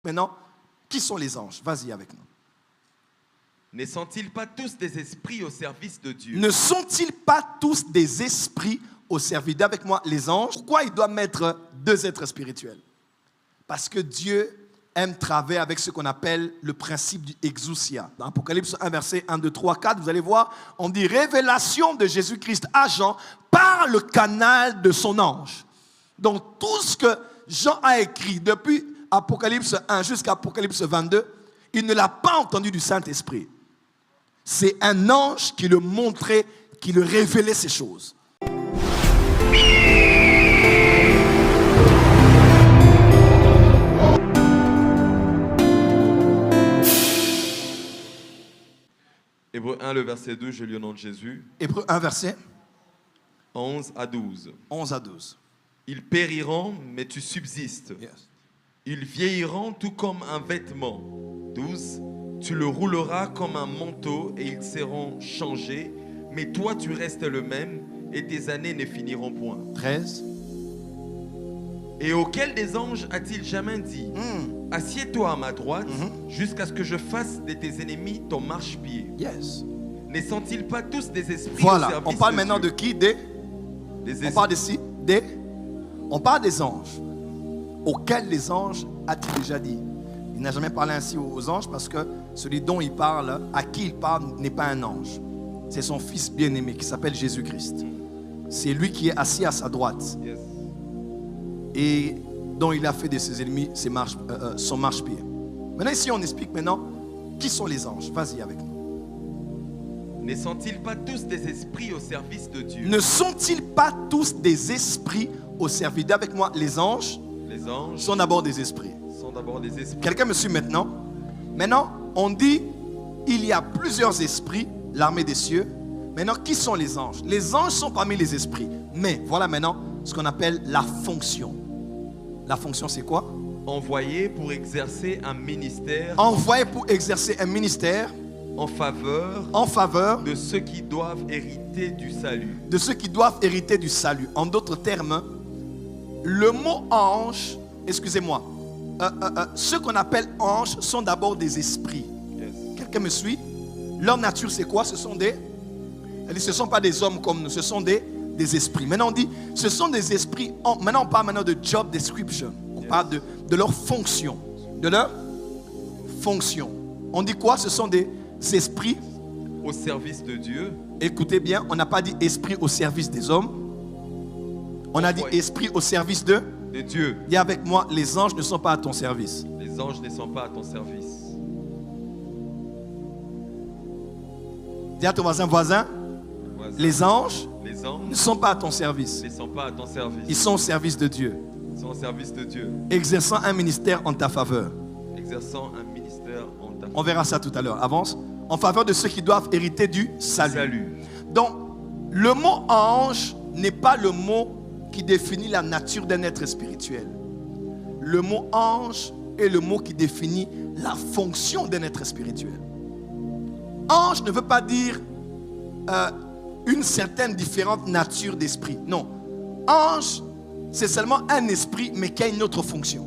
Maintenant, qui sont les anges? Vas-y avec nous. Ne sont-ils pas tous des esprits au service de Dieu? Ne sont-ils pas tous des esprits au service? Dis avec moi, les anges. Pourquoi il doit mettre deux êtres spirituels? Parce que Dieu aime travailler avec ce qu'on appelle le principe du exousia. Dans Apocalypse 1, verset 1, 2, 3, 4, vous allez voir, on dit révélation de Jésus-Christ à Jean par le canal de son ange. Donc tout ce que Jean a écrit depuis Apocalypse 1 jusqu'à Apocalypse 22, il ne l'a pas entendu du Saint-Esprit. C'est un ange qui le montrait, qui le révélait ces choses. Hébreux 1, le verset 2, je lis au nom de Jésus. Hébreux 1, verset 11 à 12. 11 à 12. Ils périront, mais tu subsistes. Yes. Ils vieilliront tout comme un vêtement. 12. Tu le rouleras comme un manteau et ils seront changés. Mais toi, tu restes le même et tes années ne finiront point. 13. Et auquel des anges a-t-il jamais dit Assieds-toi à ma droite jusqu'à ce que je fasse de tes ennemis ton marchepied. Yes. Ne sont-ils pas tous des esprits Voilà, au service on parle de maintenant Dieu? de qui? On parle ici on parle des anges. Auxquels les anges a-t-il déjà dit? Il n'a jamais parlé ainsi aux anges parce que celui dont il parle, à qui il parle, n'est pas un ange. C'est son fils bien-aimé qui s'appelle Jésus-Christ. C'est lui qui est assis à sa droite. Yes. Et dont il a fait de ses ennemis son marchepied. Maintenant ici on explique maintenant qui sont les anges. Vas-y avec nous. Ne sont-ils pas tous des esprits au service de Dieu? Ne sont-ils pas tous des esprits au service? Dis avec moi, les anges sont d'abord des esprits. Quelqu'un me suit maintenant? Maintenant, on dit il y a plusieurs esprits, l'armée des cieux. Maintenant, qui sont les anges? Les anges sont parmi les esprits. Mais voilà maintenant ce qu'on appelle la fonction. La fonction, c'est quoi? Envoyé pour exercer un ministère. Envoyé pour exercer un ministère en faveur de ceux qui doivent hériter du salut. De ceux qui doivent hériter du salut. En d'autres termes, le mot ange, excusez-moi, ceux qu'on appelle anges sont d'abord des esprits. Yes. Quelqu'un me suit? Leur nature, c'est quoi? Ce ne sont pas des hommes comme nous, ce sont des esprits. Maintenant, on dit, ce sont des esprits. Maintenant, on parle maintenant de job description. On parle de leur fonction. De leur fonction. On dit quoi? Ce sont des esprits au service de Dieu. Écoutez bien, on n'a pas dit esprit au service des hommes. On a dit esprit au service de Dieu. Dis avec moi, les anges ne sont pas à ton service. Les anges ne sont pas à ton service. Dis à ton voisin, les anges ne sont pas à ton service. Ne sont pas à ton service. Ils sont au service de Dieu. Ils sont au service de Dieu. Exerçant un ministère en ta faveur. Exerçant un ministère en ta faveur. On verra ça tout à l'heure. Avance. En faveur de ceux qui doivent hériter du salut. Donc, le mot ange n'est pas le mot qui définit la nature d'un être spirituel. Le mot ange est le mot qui définit la fonction d'un être spirituel. Ange ne veut pas dire une certaine différente nature d'esprit. Non. Ange, c'est seulement un esprit, mais qui a une autre fonction.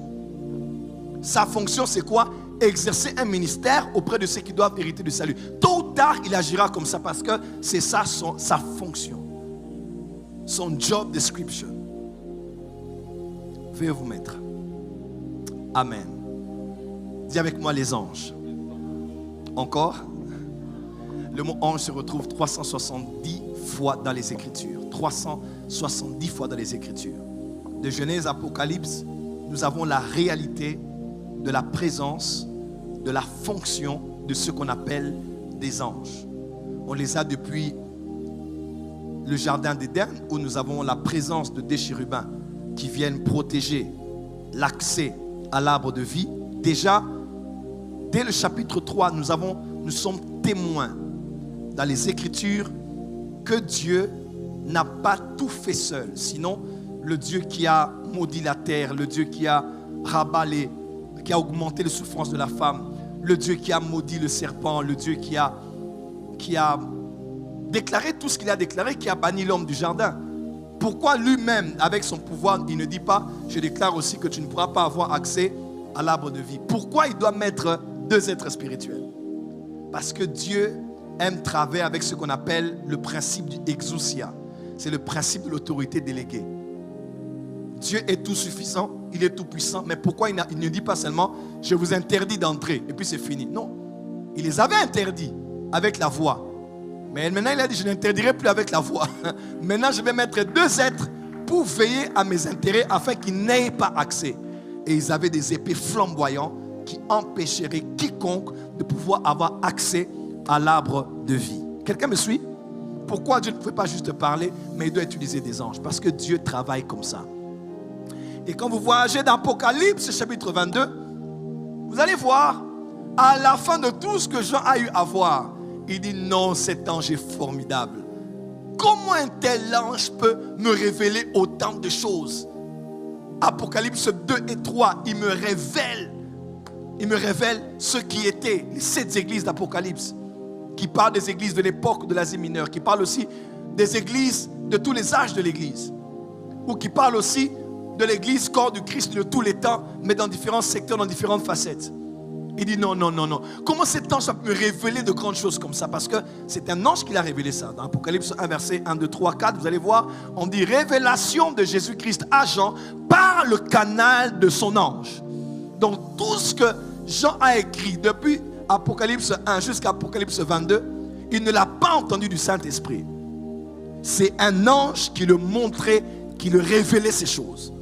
Sa fonction, c'est quoi? Exercer un ministère auprès de ceux qui doivent hériter du salut. Tôt ou tard, il agira comme ça parce que c'est ça sa fonction. Son job description. Veuillez vous mettre. Amen. Dis avec moi les anges. Encore. Le mot ange se retrouve 370 fois dans les Écritures. 370 fois dans les Écritures. De Genèse à Apocalypse, nous avons la réalité de la présence, de la fonction de ce qu'on appelle des anges. On les a depuis le jardin d'Éden où nous avons la présence de des chérubins qui viennent protéger l'accès à l'arbre de vie. Déjà, dès le chapitre 3, nous sommes témoins dans les Écritures que Dieu n'a pas tout fait seul. Sinon, le Dieu qui a maudit la terre, le Dieu qui a rabalé, qui a augmenté les souffrances de la femme, le Dieu qui a maudit le serpent, le Dieu qui a déclaré tout ce qu'il a déclaré, qui a banni l'homme du jardin. Pourquoi lui-même, avec son pouvoir, il ne dit pas, je déclare aussi que tu ne pourras pas avoir accès à l'arbre de vie. Pourquoi il doit mettre 2 êtres spirituels? Parce que Dieu aime travailler avec ce qu'on appelle le principe du exousia. C'est le principe de l'autorité déléguée. Dieu est tout suffisant, il est tout puissant. Mais pourquoi il ne dit pas seulement je vous interdis d'entrer et puis c'est fini? Non, il les avait interdits avec la voix. Mais maintenant il a dit je n'interdirai plus avec la voix. Maintenant je vais mettre 2 êtres pour veiller à mes intérêts afin qu'ils n'aient pas accès. Et ils avaient des épées flamboyantes qui empêcheraient quiconque de pouvoir avoir accès à l'arbre de vie. Quelqu'un me suit? Pourquoi Dieu ne pouvait pas juste parler, mais il doit utiliser des anges? Parce que Dieu travaille comme ça. Et quand vous voyagez dans Apocalypse chapitre 22, vous allez voir, à la fin de tout ce que Jean a eu à voir, il dit non, cet ange est formidable. Comment un tel ange peut me révéler autant de choses? Apocalypse 2 et 3, il me révèle ce qui étaient les 7 églises d'Apocalypse, qui parlent des églises de l'époque de l'Asie mineure, qui parlent aussi des églises de tous les âges de l'église, ou qui parlent aussi de l'église corps du Christ de tous les temps, mais dans différents secteurs, dans différentes facettes. Il dit non. Comment cet ange peut me révéler de grandes choses comme ça? Parce que c'est un ange qui l'a révélé ça. Dans Apocalypse 1, verset 1, 2, 3, 4, vous allez voir, on dit révélation de Jésus-Christ à Jean par le canal de son ange. Donc tout ce que Jean a écrit depuis Apocalypse 1 jusqu'à Apocalypse 22, il ne l'a pas entendu du Saint-Esprit. C'est un ange qui le montrait, qui le révélait ces choses.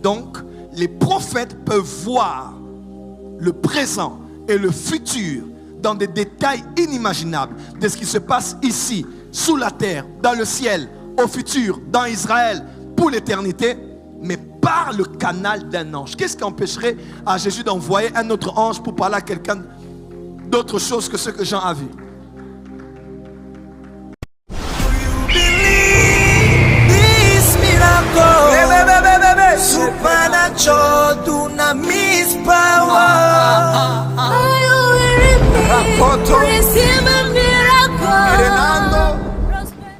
Donc les prophètes peuvent voir le présent et le futur dans des détails inimaginables de ce qui se passe ici, sous la terre, dans le ciel, au futur, dans Israël, pour l'éternité, mais par le canal d'un ange. Qu'est-ce qui empêcherait à Jésus d'envoyer un autre ange pour parler à quelqu'un d'autre chose que ce que Jean a vu? Supernatural dunamis power. Rakoto